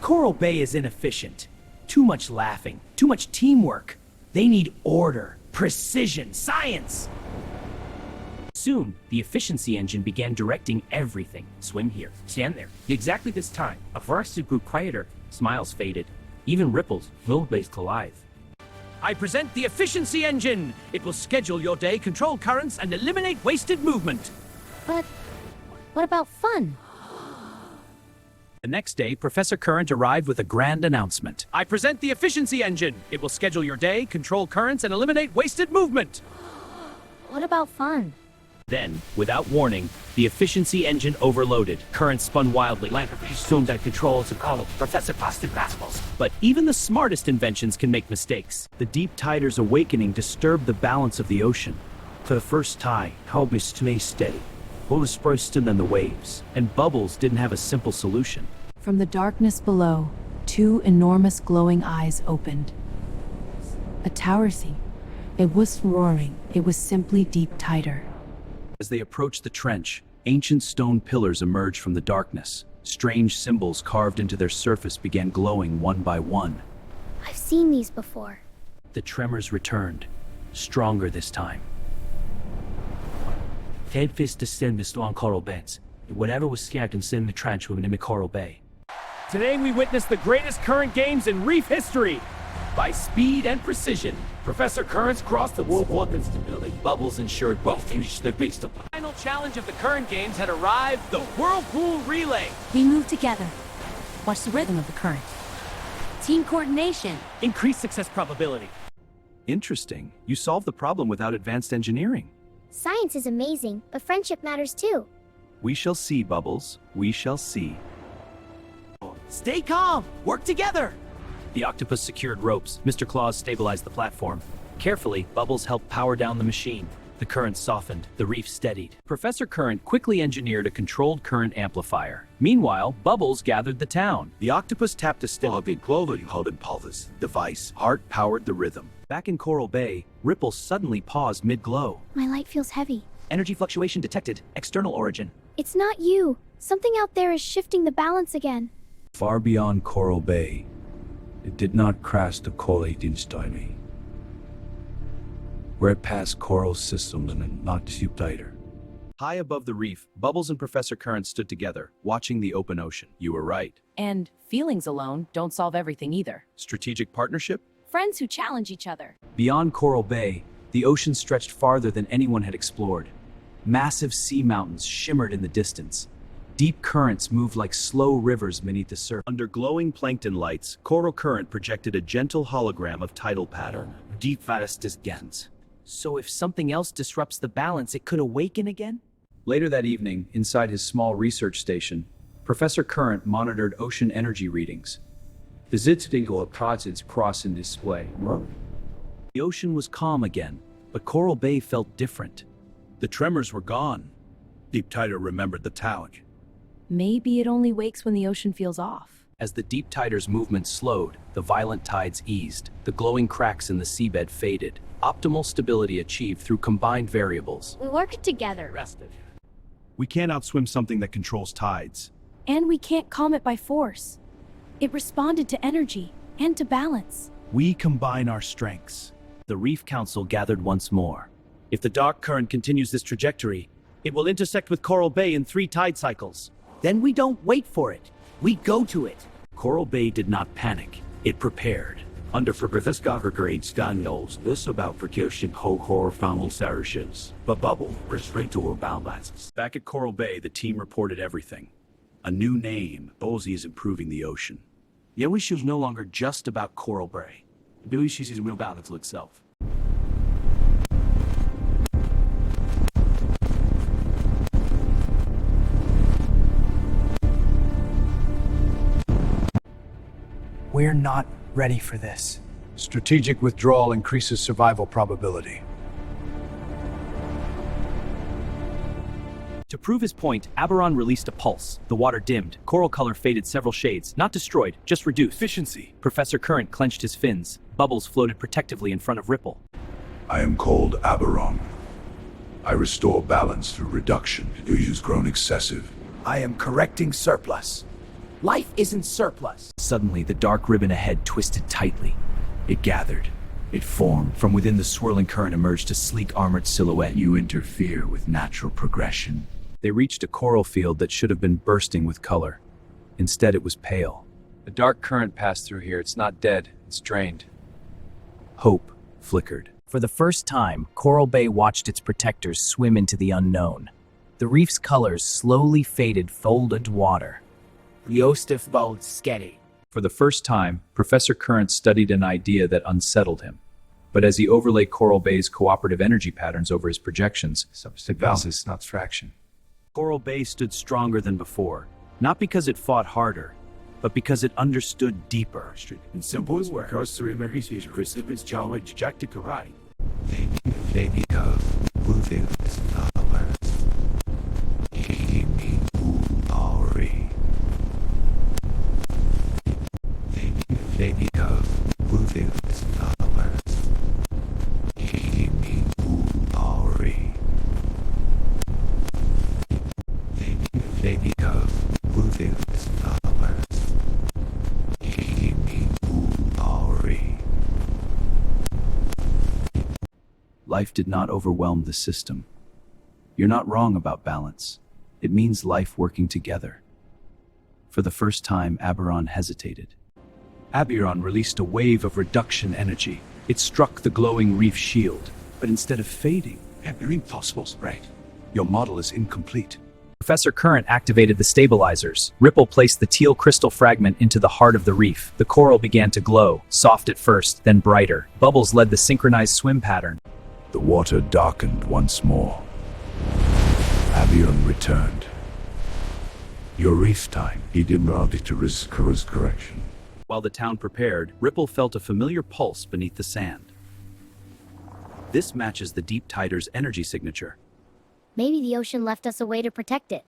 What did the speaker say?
Coral Bay is inefficient. Too much laughing, too much teamwork. They need order, precision, science. Soon, the efficiency engine began directing everything. Swim here, stand there. Exactly this time, a forest grew quieter, smiles faded. Even ripples, will-based alive. I present the efficiency engine. It will schedule your day, control currents, and eliminate wasted movement. But what about fun? The next day, Professor Current arrived with a grand announcement. I present the efficiency engine. It will schedule your day, control currents, and eliminate wasted movement. What about fun? Then, without warning, the efficiency engine overloaded. Currents spun wildly. Assumed that controls and called Professor Boston Basketballs. But even the smartest inventions can make mistakes. The deep tider's awakening disturbed the balance of the ocean. For the first time, Hobbies to stay steady. What was first than the waves, and Bubbles didn't have a simple solution. From the darkness below, two enormous glowing eyes opened. A tower scene. It was roaring. It was simply deep tighter. As they approached the trench, ancient stone pillars emerged from the darkness. Strange symbols carved into their surface began glowing one by one. I've seen these before. The tremors returned, stronger this time. Ted Fist descended on Coral Beds. Whatever was scared and send the trench with an Coral Bay. Today we witnessed the greatest current games in reef history. By speed and precision, Professor Currents crossed the world weapons stability. Bubbles ensured both finished the beast. The final challenge of the current games had arrived, the Whirlpool Relay. We move together. Watch the rhythm of the current. Team coordination. Increased success probability. Interesting. You solved the problem without advanced engineering. Science is amazing, but friendship matters too. We shall see, Bubbles. We shall see. Stay calm! Work together! The octopus secured ropes. Mr. Claus stabilized the platform. Carefully, Bubbles helped power down the machine. The current softened. The reef steadied. Professor Current quickly engineered a controlled current amplifier. Meanwhile, Bubbles gathered the town. The octopus tapped a big glowing holding pulse device. Heart powered the rhythm. Back in Coral Bay, Ripple suddenly paused mid-glow. My light feels heavy. Energy fluctuation detected. External origin. It's not you. Something out there is shifting the balance again. Far beyond Coral Bay, it did not crash the Coral-18 where it passed Coral system and not too tighter. High above the reef, Bubbles and Professor Current stood together, watching the open ocean. You were right. And feelings alone don't solve everything either. Strategic partnership? Friends who challenge each other. Beyond Coral Bay, the ocean stretched farther than anyone had explored. Massive sea mountains shimmered in the distance. Deep currents moved like slow rivers beneath the surface. Under glowing plankton lights, Coral Current projected a gentle hologram of tidal pattern. Deep gens. So if something else disrupts the balance, it could awaken again? Later that evening, inside his small research station, Professor Current monitored ocean energy readings. The Zitzdingle projects cross in display. The ocean was calm again, but Coral Bay felt different. The tremors were gone. Deep Tider remembered the talent. Maybe it only wakes when the ocean feels off. As the deep tider's movement slowed, the violent tides eased. The glowing cracks in the seabed faded. Optimal stability achieved through combined variables. We work together. We can't outswim something that controls tides. And we can't calm it by force. It responded to energy and to balance. We combine our strengths. The Reef Council gathered once more. If the dark current continues this trajectory, it will intersect with Coral Bay in 3 tide cycles. Then we don't wait for it. We go to it. Coral Bay did not panic. It prepared. Under Professor grade Daniels, this about precaution horror family serrations. But bubble, restraint or balances. Back at Coral Bay, the team reported everything. A new name, Bowsy is improving the ocean. The issue is no longer just about Coral Bay. The issue is real balance itself. We're not ready for this. Strategic withdrawal increases survival probability. To prove his point, Abyron released a pulse. The water dimmed. Coral color faded several shades. Not destroyed, just reduced. Efficiency. Professor Current clenched his fins. Bubbles floated protectively in front of Ripple. I am called Abyron. I restore balance through reduction. Illusions grown excessive. I am correcting surplus. Life isn't surplus. Suddenly, the dark ribbon ahead twisted tightly. It gathered. It formed. From within the swirling current emerged a sleek armored silhouette. You interfere with natural progression. They reached a coral field that should have been bursting with color. Instead, it was pale. A dark current passed through here. It's not dead. It's drained. Hope flickered. For the first time, Coral Bay watched its protectors swim into the unknown. The reef's colors slowly faded, folded water. Yostif Bald Sketty. For the first time, Professor Current studied an idea that unsettled him. But as he overlay Coral Bay's cooperative energy patterns over his projections, Substance not fraction. Coral Bay stood stronger than before, not because it fought harder, but because it understood deeper. In simple as warehouse, the remedy is recipients challenge Jack to karate. Baby of moving flowers. Kimi Ari. Baby of moving flowers. Kimi Ari. Baby of moving flowers. Kimi Ari. Life did not overwhelm the system. You're not wrong about balance. It means life working together. For the first time, Abyron hesitated. Abyron released a wave of reduction energy. It struck the glowing reef shield, but instead of fading, Impossible, right? Your model is incomplete. Professor Current activated the stabilizers. Ripple placed the teal crystal fragment into the heart of the reef. The coral began to glow, soft at first, then brighter. Bubbles led the synchronized swim pattern. The water darkened once more. Abyron returned. Your reef time. He did not to risk course correction. While the town prepared, Ripple felt a familiar pulse beneath the sand. This matches the deep tider's energy signature. Maybe the ocean left us a way to protect it.